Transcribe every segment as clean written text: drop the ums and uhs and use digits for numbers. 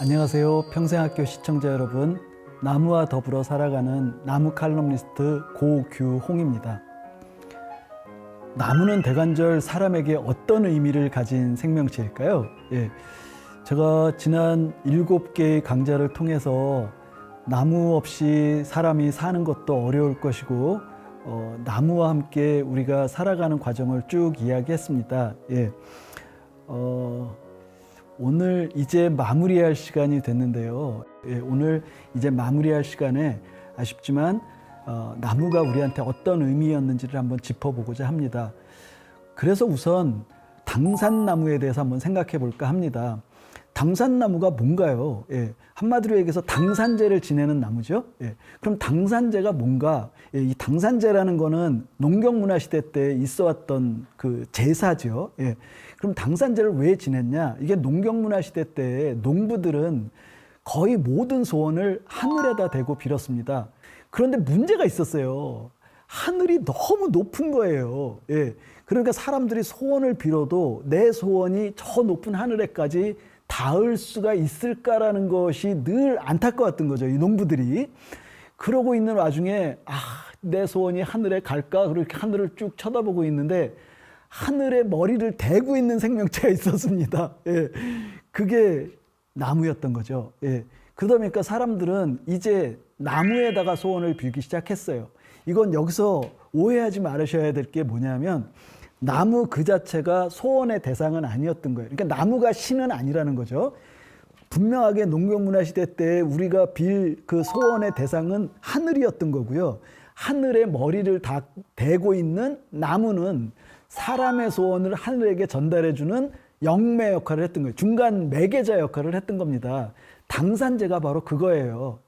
안녕하세요. 평생학교 시청자 여러분. 나무와 더불어 살아가는 나무 칼럼니스트 고규홍입니다. 나무는 대관절 사람에게 어떤 의미를 가진 생명체일까요? 제가 지난 7개의 강좌를 통해서 나무 없이 사람이 사는 것도 어려울 것이고 나무와 함께 우리가 살아가는 과정을 쭉 이야기했습니다. 오늘 이제 마무리할 시간이 됐는데요. 오늘 이제 마무리할 시간에 아쉽지만 나무가 우리한테 어떤 의미였는지를 한번 짚어보고자 합니다. 그래서 우선 당산나무에 대해서 한번 생각해 볼까 합니다. 당산나무가 뭔가요? 한마디로 얘기해서 당산제를 지내는 나무죠. 그럼 당산제가 뭔가? 이 당산제라는 거는 농경문화시대 때 있어왔던 그 제사죠. 그럼 당산제를 왜 지냈냐? 이게 농경문화시대 때 농부들은 거의 모든 소원을 하늘에다 대고 빌었습니다. 그런데 문제가 있었어요. 하늘이 너무 높은 거예요. 그러니까 사람들이 소원을 빌어도 내 소원이 저 높은 하늘에까지 닿을 수가 있을까라는 것이 늘 안타까웠던 거죠. 이 농부들이. 그러고 있는 와중에 내 소원이 하늘에 갈까? 그렇게 하늘을 쭉 쳐다보고 있는데 하늘에 머리를 대고 있는 생명체가 있었습니다. 그게 나무였던 거죠. 그러다 보니까 사람들은 이제 나무에다가 소원을 빌기 시작했어요. 이건 여기서 오해하지 말으셔야 될 게 뭐냐면 나무 그 자체가 소원의 대상은 아니었던 거예요. 그러니까 나무가 신은 아니라는 거죠. 분명하게 농경문화시대 때 우리가 빌 그 소원의 대상은 하늘이었던 거고요. 하늘에 머리를 다 대고 있는 나무는 사람의 소원을 하늘에게 전달해주는 영매 역할을 했던 거예요. 중간 매개자 역할을 했던 겁니다. 당산제가 바로 그거예요.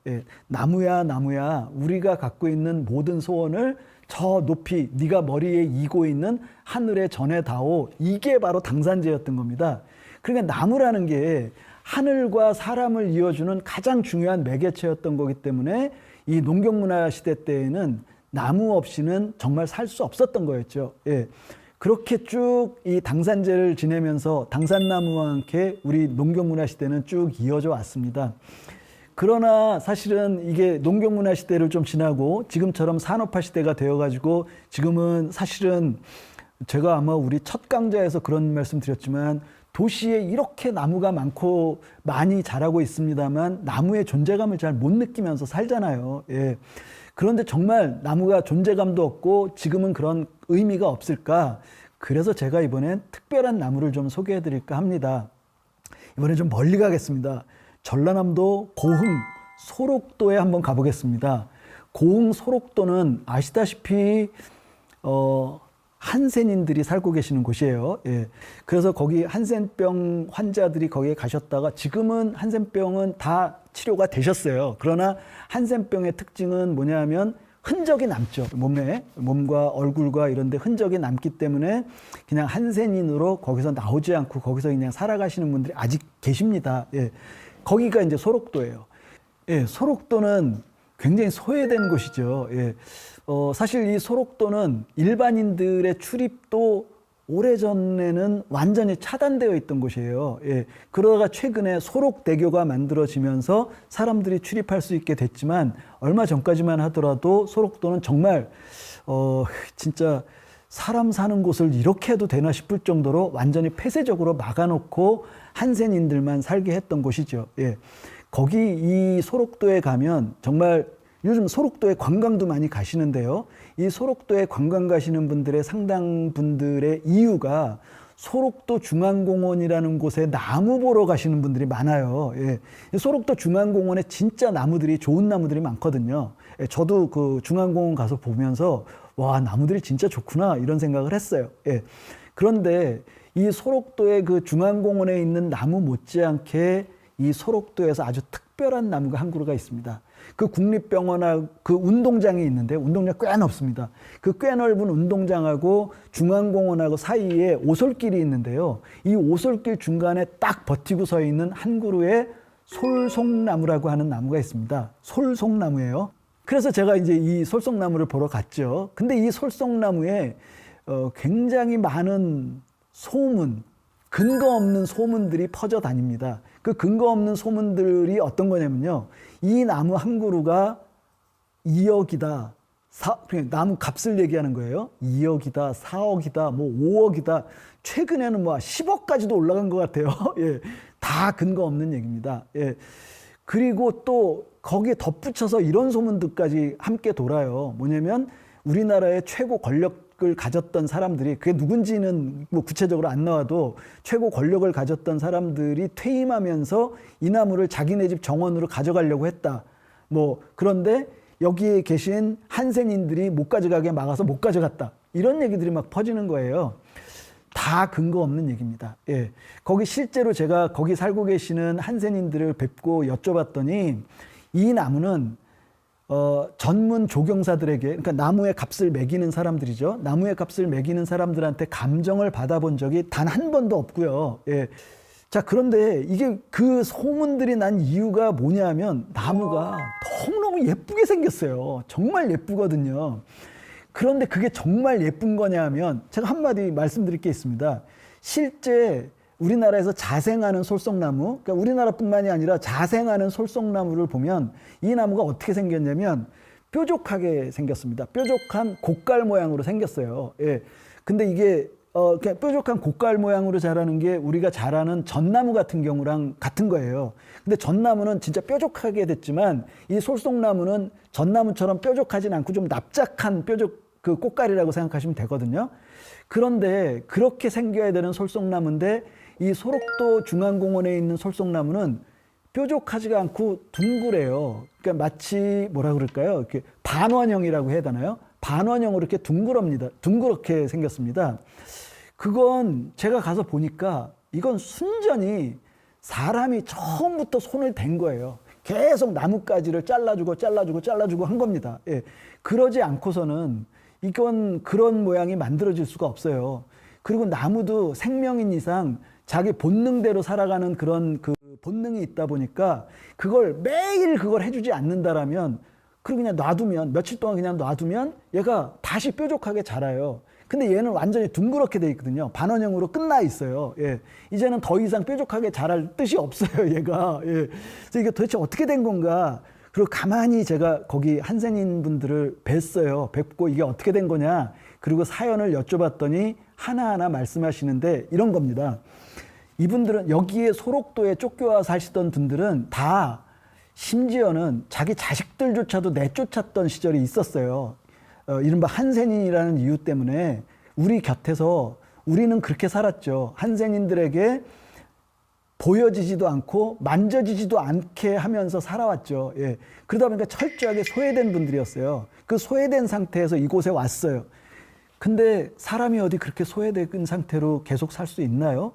나무야 나무야, 우리가 갖고 있는 모든 소원을 저 높이 네가 머리에 이고 있는 하늘에 전해다오. 이게 바로 당산제였던 겁니다. 그러니까 나무라는 게 하늘과 사람을 이어주는 가장 중요한 매개체였던 거기 때문에 이 농경문화 시대 때에는 나무 없이는 정말 살 수 없었던 거였죠. 그렇게 쭉 이 당산제를 지내면서 당산나무와 함께 우리 농경문화 시대는 쭉 이어져 왔습니다. 그러나 사실은 이게 농경문화 시대를 좀 지나고 지금처럼 산업화 시대가 되어가지고 지금은 사실은 제가 아마 우리 첫 강좌에서 그런 말씀 드렸지만 도시에 이렇게 나무가 많고 많이 자라고 있습니다만 나무의 존재감을 잘 못 느끼면서 살잖아요. 그런데 정말 나무가 존재감도 없고 지금은 그런 의미가 없을까? 그래서 제가 이번엔 특별한 나무를 좀 소개해 드릴까 합니다. 이번엔 좀 멀리 가겠습니다. 전라남도 고흥 소록도에 한번 가보겠습니다. 고흥 소록도는 아시다시피 한센인들이 살고 계시는 곳이에요. 그래서 거기 한센병 환자들이 거기에 가셨다가 지금은 한센병은 다 치료가 되셨어요. 그러나 한센병의 특징은 뭐냐면 흔적이 남죠. 몸과 얼굴과 이런 데 흔적이 남기 때문에 그냥 한센인으로 거기서 나오지 않고 거기서 그냥 살아가시는 분들이 아직 계십니다. 거기가 이제 소록도예요. 소록도는 굉장히 소외된 곳이죠. 사실 이 소록도는 일반인들의 출입도 오래전에는 완전히 차단되어 있던 곳이에요. 그러다가 최근에 소록대교가 만들어지면서 사람들이 출입할 수 있게 됐지만 얼마 전까지만 하더라도 소록도는 정말 진짜 사람 사는 곳을 이렇게 해도 되나 싶을 정도로 완전히 폐쇄적으로 막아놓고 한센인들만 살게 했던 곳이죠. 거기 이 소록도에 가면 정말 요즘 소록도에 관광도 많이 가시는데요. 이 소록도에 관광 가시는 분들의 상당 분들의 이유가 소록도 중앙공원이라는 곳에 나무 보러 가시는 분들이 많아요. 소록도 중앙공원에 진짜 나무들이 좋은 나무들이 많거든요. 저도 그 중앙공원 가서 보면서 와, 나무들이 진짜 좋구나 이런 생각을 했어요. 그런데 이 소록도의 그 중앙공원에 있는 나무 못지않게 이 소록도에서 아주 특별한 나무가 한 그루가 있습니다. 그 국립병원하고 그 운동장이 있는데 운동장 꽤 넓습니다. 그 꽤 넓은 운동장하고 중앙공원하고 사이에 오솔길이 있는데요. 이 오솔길 중간에 딱 버티고 서 있는 한 그루의 솔송나무라고 하는 나무가 있습니다. 솔송나무예요. 그래서 제가 이제 이 솔송나무를 보러 갔죠. 근데 이 솔송나무에 굉장히 많은 소문, 근거 없는 소문들이 퍼져 다닙니다. 그 근거 없는 소문들이 어떤 거냐면요. 이 나무 한 그루가 2억이다. 나무 값을 얘기하는 거예요. 2억이다, 4억이다, 뭐 5억이다. 최근에는 뭐 10억까지도 올라간 것 같아요. 예, 다 근거 없는 얘기입니다. 예. 그리고 또 거기에 덧붙여서 이런 소문들까지 함께 돌아요. 뭐냐면 우리나라의 최고 권력을 가졌던 사람들이, 그게 누군지는 뭐 구체적으로 안 나와도 최고 권력을 가졌던 사람들이 퇴임하면서 이 나무를 자기네 집 정원으로 가져가려고 했다. 뭐 그런데 여기에 계신 한센인들이 못 가져가게 막아서 못 가져갔다. 이런 얘기들이 막 퍼지는 거예요. 다 근거 없는 얘기입니다. 예. 거기 실제로 제가 거기 살고 계시는 한센인들을 뵙고 여쭤봤더니 이 나무는 전문 조경사들에게, 그러니까 나무의 값을 매기는 사람들이죠. 나무의 값을 매기는 사람들한테 감정을 받아본 적이 단 한 번도 없고요. 예. 자, 그런데 이게 그 소문들이 난 이유가 뭐냐면 나무가 너무너무 예쁘게 생겼어요. 정말 예쁘거든요. 그런데 그게 정말 예쁜 거냐 하면 제가 한마디 말씀드릴 게 있습니다. 실제 우리나라에서 자생하는 솔송나무, 그러니까 우리나라뿐만이 아니라 자생하는 솔송나무를 보면 이 나무가 어떻게 생겼냐면 뾰족하게 생겼습니다. 뾰족한 곡갈 모양으로 생겼어요. 예. 근데 이게 그냥 뾰족한 곡갈 모양으로 자라는 게 우리가 잘 아는 전나무 같은 경우랑 같은 거예요. 근데 전나무는 진짜 뾰족하게 됐지만 이 솔송나무는 전나무처럼 뾰족하진 않고 좀 납작한 그 꽃갈이라고 생각하시면 되거든요. 그런데 그렇게 생겨야 되는 솔송나무인데 이 소록도 중앙공원에 있는 솔송나무는 뾰족하지가 않고 둥그래요. 그러니까 마치 뭐라 그럴까요? 이렇게 반원형이라고 해야 되나요? 반원형으로 이렇게 둥그렇게 생겼습니다. 그건 제가 가서 보니까 이건 순전히 사람이 처음부터 손을 댄 거예요. 계속 나뭇가지를 잘라주고 한 겁니다. 예. 그러지 않고서는 이건 그런 모양이 만들어질 수가 없어요. 그리고 나무도 생명인 이상 자기 본능대로 살아가는 그런 그 본능이 있다 보니까 그걸 매일 그걸 해주지 않는다라면, 그리고 그냥 놔두면, 며칠 동안 그냥 놔두면 얘가 다시 뾰족하게 자라요. 근데 얘는 완전히 둥그렇게 돼 있거든요. 반원형으로 끝나 있어요. 예. 이제는 더 이상 뾰족하게 자랄 뜻이 없어요, 얘가. 예. 그래서 이게 도대체 어떻게 된 건가. 그리고 가만히 제가 거기 한센인 분들을 뵀어요. 뵙고 이게 어떻게 된 거냐. 그리고 사연을 여쭤봤더니 하나하나 말씀하시는데 이런 겁니다. 이분들은 여기에 소록도에 쫓겨와 사시던 분들은 다 심지어는 자기 자식들조차도 내쫓았던 시절이 있었어요. 이른바 한센인이라는 이유 때문에 우리 곁에서 우리는 그렇게 살았죠. 한센인들에게 보여지지도 않고 만져지지도 않게 하면서 살아왔죠. 예. 그러다 보니까 철저하게 소외된 분들이었어요. 그 소외된 상태에서 이곳에 왔어요. 근데 사람이 어디 그렇게 소외된 상태로 계속 살 수 있나요?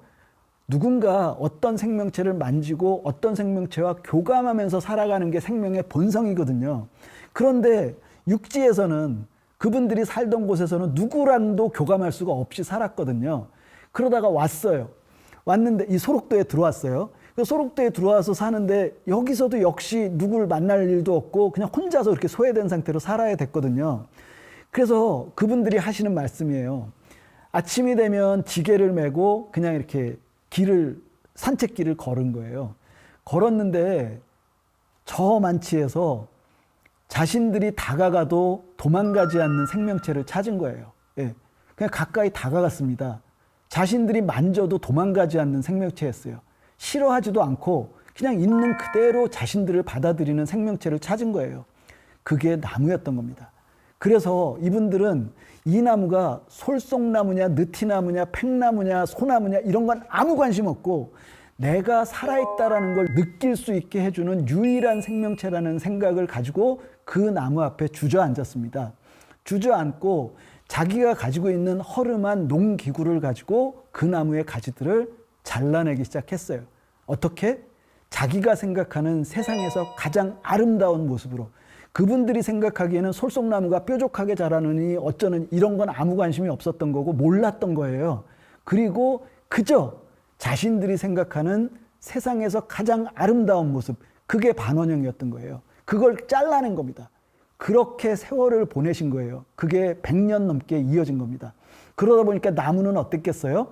누군가 어떤 생명체를 만지고 어떤 생명체와 교감하면서 살아가는 게 생명의 본성이거든요. 그런데 육지에서는 그분들이 살던 곳에서는 누구랑도 교감할 수가 없이 살았거든요. 그러다가 왔어요. 왔는데 이 소록도에 들어왔어요. 소록도에 들어와서 사는데 여기서도 역시 누굴 만날 일도 없고 그냥 혼자서 이렇게 소외된 상태로 살아야 됐거든요. 그래서 그분들이 하시는 말씀이에요. 아침이 되면 지게를 메고 그냥 이렇게 산책길을 걸은 거예요. 걸었는데 저 만치에서 자신들이 다가가도 도망가지 않는 생명체를 찾은 거예요. 예. 그냥 가까이 다가갔습니다. 자신들이 만져도 도망가지 않는 생명체였어요. 싫어하지도 않고 그냥 있는 그대로 자신들을 받아들이는 생명체를 찾은 거예요. 그게 나무였던 겁니다. 그래서 이분들은 이 나무가 솔송나무냐 느티나무냐 팽나무냐 소나무냐 이런 건 아무 관심 없고 내가 살아있다라는 걸 느낄 수 있게 해주는 유일한 생명체라는 생각을 가지고 그 나무 앞에 주저앉았습니다. 주저앉고 자기가 가지고 있는 허름한 농기구를 가지고 그 나무의 가지들을 잘라내기 시작했어요. 어떻게? 자기가 생각하는 세상에서 가장 아름다운 모습으로. 그분들이 생각하기에는 솔송나무가 뾰족하게 자라느니 어쩌는 이런 건 아무 관심이 없었던 거고 몰랐던 거예요. 그리고 그저 자신들이 생각하는 세상에서 가장 아름다운 모습, 그게 반원형이었던 거예요. 그걸 잘라낸 겁니다. 그렇게 세월을 보내신 거예요. 그게 100년 넘게 이어진 겁니다. 그러다 보니까 나무는 어땠겠어요?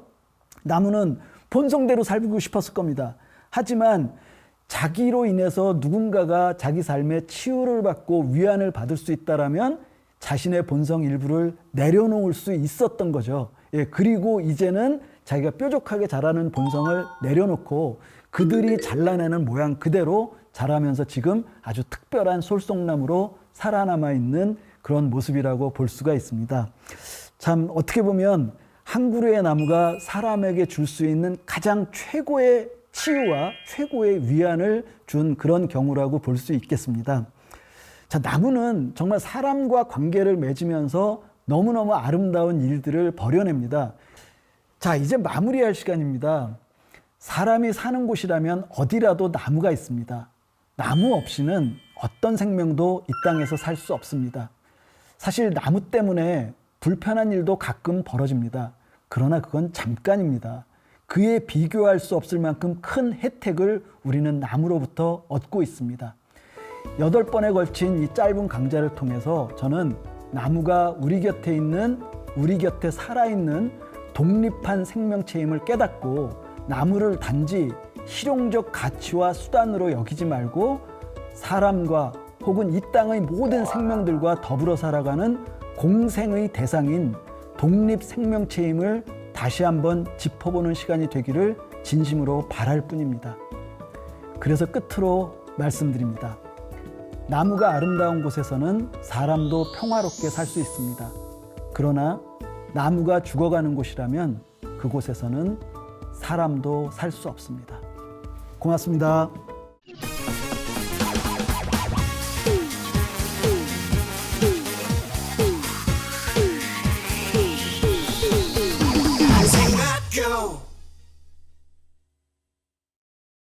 나무는 본성대로 살고 싶었을 겁니다. 하지만 자기로 인해서 누군가가 자기 삶에 치유를 받고 위안을 받을 수 있다라면 자신의 본성 일부를 내려놓을 수 있었던 거죠. 예, 그리고 이제는 자기가 뾰족하게 자라는 본성을 내려놓고 그들이 잘라내는 모양 그대로 자라면서 지금 아주 특별한 솔송나무로 살아남아 있는 그런 모습이라고 볼 수가 있습니다. 참 어떻게 보면 한 그루의 나무가 사람에게 줄 수 있는 가장 최고의 치유와 최고의 위안을 준 그런 경우라고 볼 수 있겠습니다. 자, 나무는 정말 사람과 관계를 맺으면서 너무너무 아름다운 일들을 벌여냅니다. 자, 이제 마무리할 시간입니다. 사람이 사는 곳이라면 어디라도 나무가 있습니다. 나무 없이는 어떤 생명도 이 땅에서 살 수 없습니다. 사실 나무 때문에 불편한 일도 가끔 벌어집니다. 그러나 그건 잠깐입니다. 그에 비교할 수 없을 만큼 큰 혜택을 우리는 나무로부터 얻고 있습니다. 8번에 걸친 이 짧은 강좌를 통해서 저는 나무가 우리 곁에 있는, 우리 곁에 살아있는 독립한 생명체임을 깨닫고 나무를 단지 실용적 가치와 수단으로 여기지 말고 사람과 혹은 이 땅의 모든 생명들과 더불어 살아가는 공생의 대상인 독립 생명체임을 다시 한번 짚어보는 시간이 되기를 진심으로 바랄 뿐입니다. 그래서 끝으로 말씀드립니다. 나무가 아름다운 곳에서는 사람도 평화롭게 살 수 있습니다. 그러나 나무가 죽어가는 곳이라면 그곳에서는 사람도 살 수 없습니다. 고맙습니다. Go!